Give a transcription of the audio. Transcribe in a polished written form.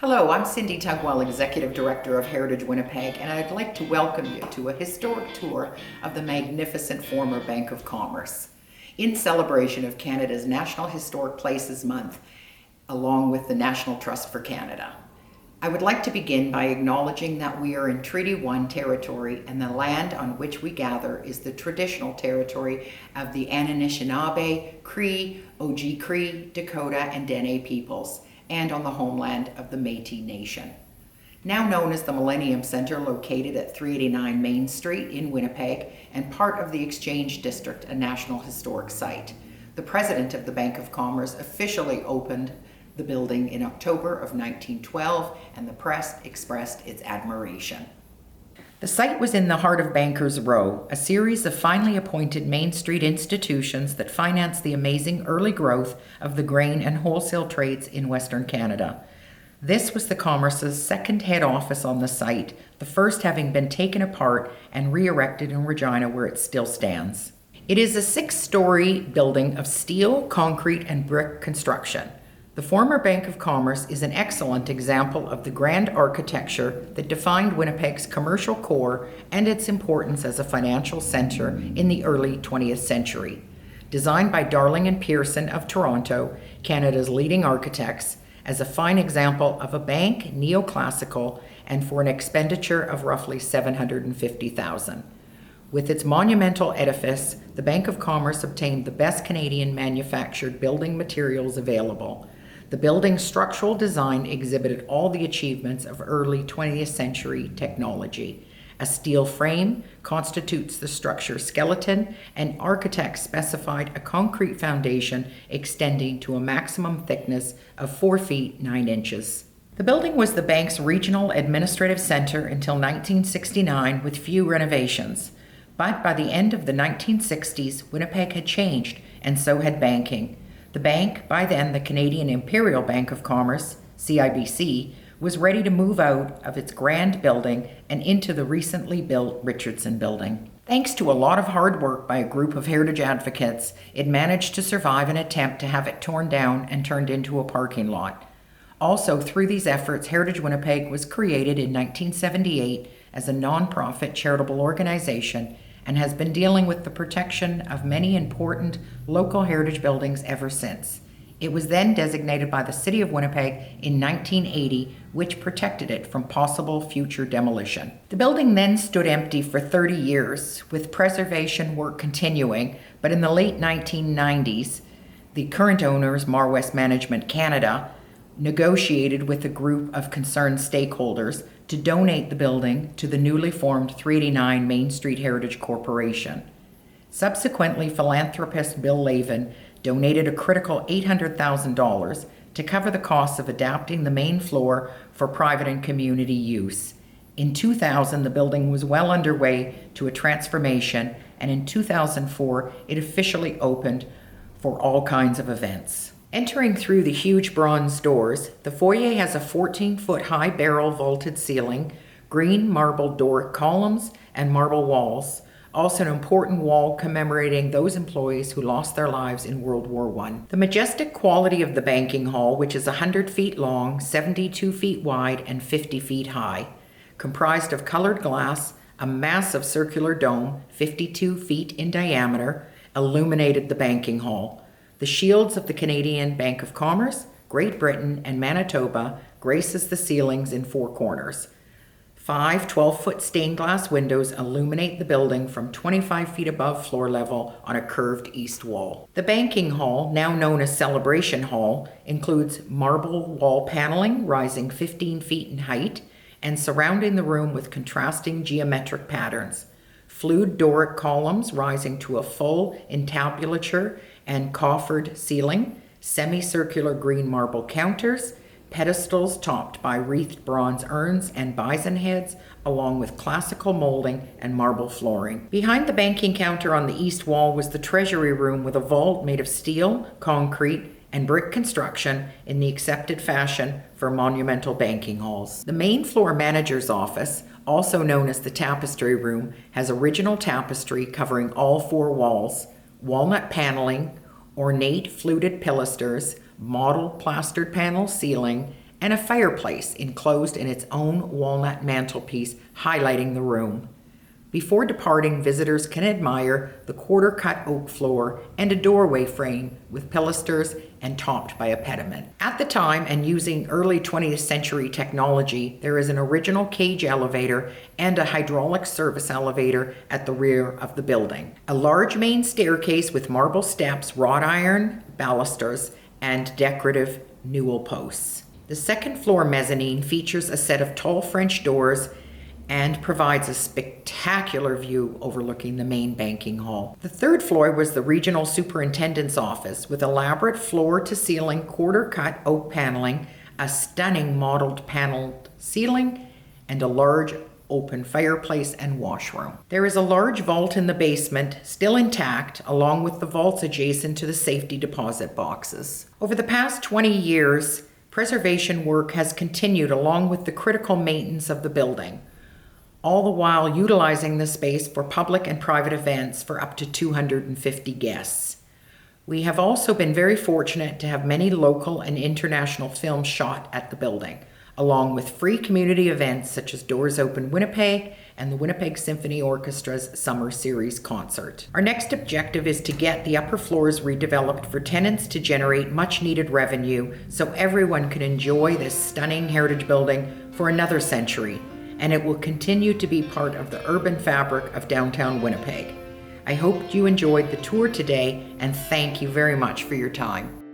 Hello, I'm Cindy Tugwell, Executive Director of Heritage Winnipeg, and I'd like to welcome you to a historic tour of the magnificent former Bank of Commerce in celebration of Canada's National Historic Places Month, along with the National Trust for Canada. I would like to begin by acknowledging that we are in Treaty 1 territory, and the land on which we gather is the traditional territory of the Anishinaabe, Cree, Oji-Cree, Dakota, and Dene peoples, and on the homeland of the Métis Nation. Now known as the Millennium Center, located at 389 Main Street in Winnipeg and part of the Exchange District, a National Historic Site. The president of the Bank of Commerce officially opened the building in October of 1912, and the press expressed its admiration. The site was in the heart of Bankers Row, a series of finely appointed Main Street institutions that financed the amazing early growth of the grain and wholesale trades in Western Canada. This was the Commerce's second head office on the site, the first having been taken apart and re-erected in Regina, where it still stands. It is a 6-story building of steel, concrete, and brick construction. The former Bank of Commerce is an excellent example of the grand architecture that defined Winnipeg's commercial core and its importance as a financial center in the early 20th century. Designed by Darling and Pearson of Toronto, Canada's leading architects, as a fine example of a bank neoclassical and for an expenditure of roughly $750,000. With its monumental edifice, the Bank of Commerce obtained the best Canadian manufactured building materials available. The building's structural design exhibited all the achievements of early 20th century technology. A steel frame constitutes the structure's skeleton, and architects specified a concrete foundation extending to a maximum thickness of 4 feet 9 inches. The building was the bank's regional administrative center until 1969, with few renovations. But by the end of the 1960s, Winnipeg had changed, and so had banking. The bank, by then the Canadian Imperial Bank of Commerce, CIBC, was ready to move out of its grand building and into the recently built Richardson building. Thanks to a lot of hard work by a group of heritage advocates, it managed to survive an attempt to have it torn down and turned into a parking lot. Also, through these efforts, Heritage Winnipeg was created in 1978 as a non-profit charitable organization and has been dealing with the protection of many important local heritage buildings ever since. It was then designated by the City of Winnipeg in 1980, which protected it from possible future demolition. The building then stood empty for 30 years, with preservation work continuing, but in the late 1990s, the current owners, Marwest Management Canada, negotiated with a group of concerned stakeholders to donate the building to the newly formed 389 Main Street Heritage Corporation. Subsequently, philanthropist Bill Lavin donated a critical $800,000 to cover the costs of adapting the main floor for private and community use. In 2000, the building was well underway to a transformation, and in 2004, it officially opened for all kinds of events. Entering through the huge bronze doors, the foyer has a 14-foot high barrel vaulted ceiling, green marble Doric columns, and marble walls. Also an important wall commemorating those employees who lost their lives in World War I. The majestic quality of the banking hall, which is 100 feet long, 72 feet wide, and 50 feet high, comprised of colored glass, a massive circular dome, 52 feet in diameter, illuminated the banking hall. The shields of the Canadian Bank of Commerce, Great Britain, and Manitoba graces the ceilings in 4 corners. 5 12-foot stained glass windows illuminate the building from 25 feet above floor level on a curved east wall. The banking hall, now known as Celebration Hall, includes marble wall paneling rising 15 feet in height and surrounding the room with contrasting geometric patterns. Flued Doric columns rising to a full entablature and coffered ceiling, semicircular green marble counters, pedestals topped by wreathed bronze urns and bison heads, along with classical molding and marble flooring. Behind the banking counter on the east wall was the treasury room with a vault made of steel, concrete, and brick construction in the accepted fashion for monumental banking halls. The main floor manager's office, also known as the tapestry room, has original tapestry covering all 4 walls, walnut paneling, ornate fluted pilasters, model plastered panel ceiling, and a fireplace enclosed in its own walnut mantelpiece highlighting the room. Before departing, visitors can admire the quarter-cut oak floor and a doorway frame with pilasters and topped by a pediment. At the time, and using early 20th century technology, there is an original cage elevator and a hydraulic service elevator at the rear of the building. A large main staircase with marble steps, wrought iron balusters, and decorative newel posts. The second floor mezzanine features a set of tall French doors and provides a spectacular view overlooking the main banking hall. The third floor was the regional superintendent's office with elaborate floor-to-ceiling quarter-cut oak paneling, a stunning modeled paneled ceiling, and a large open fireplace and washroom. There is a large vault in the basement, still intact, along with the vaults adjacent to the safety deposit boxes. Over the past 20 years, preservation work has continued along with the critical maintenance of the building, all the while utilizing the space for public and private events for up to 250 guests. We have also been very fortunate to have many local and international films shot at the building, along with free community events such as Doors Open Winnipeg and the Winnipeg Symphony Orchestra's Summer Series concert. Our next objective is to get the upper floors redeveloped for tenants to generate much needed revenue so everyone can enjoy this stunning heritage building for another century, and it will continue to be part of the urban fabric of downtown Winnipeg. I hope you enjoyed the tour today, and thank you very much for your time.